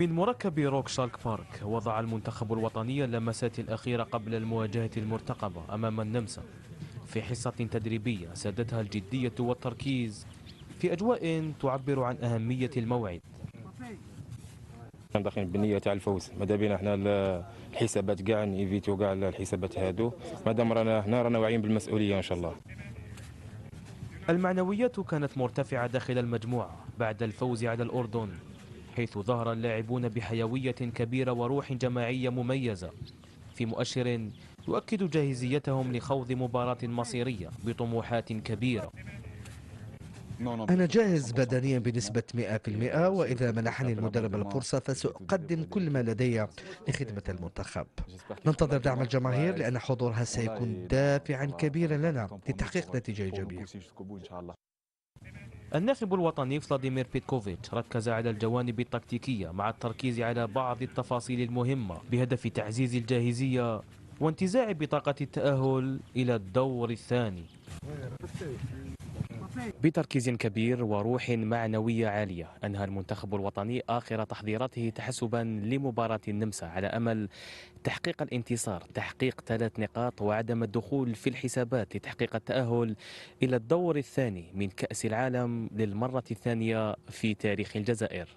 من مركب روك شارك بارك وضع المنتخب الوطني اللمسات الأخيرة قبل المواجهة المرتقبة أمام النمسا في حصة تدريبية سادتها الجدية والتركيز في أجواء تعبر عن أهمية الموعد. داخلين بالنية تاع الفوز، ماذا بينا حنا الحسابات كاع نيفيتو كاع الحسابات هادو، مادام رانا هنا رانا واعيين بالمسؤولية ان شاء الله. المعنويات كانت مرتفعة داخل المجموعة بعد الفوز على الأردن، حيث ظهر اللاعبون بحيوية كبيرة وروح جماعية مميزة في مؤشر يؤكد جاهزيتهم لخوض مباراة مصيرية بطموحات كبيرة. أنا جاهز بدنيا بنسبة 100%، وإذا منحني المدرب الفرصة فسأقدم كل ما لدي لخدمة المنتخب. ننتظر دعم الجماهير لأن حضورها سيكون دافعا كبيرا لنا لتحقيق نتيجة إيجابية. الناخب الوطني فلاديمير بيتكوفيتش ركز على الجوانب التكتيكية مع التركيز على بعض التفاصيل المهمة بهدف تعزيز الجاهزية وانتزاع بطاقة التأهل إلى الدور الثاني. بتركيز كبير وروح معنوية عالية أنهى المنتخب الوطني آخر تحضيراته تحسبا لمباراة النمسا على أمل تحقيق الانتصار، تحقيق 3 نقاط وعدم الدخول في الحسابات لتحقيق التأهل إلى الدور الثاني من كأس العالم للمرة الثانية في تاريخ الجزائر.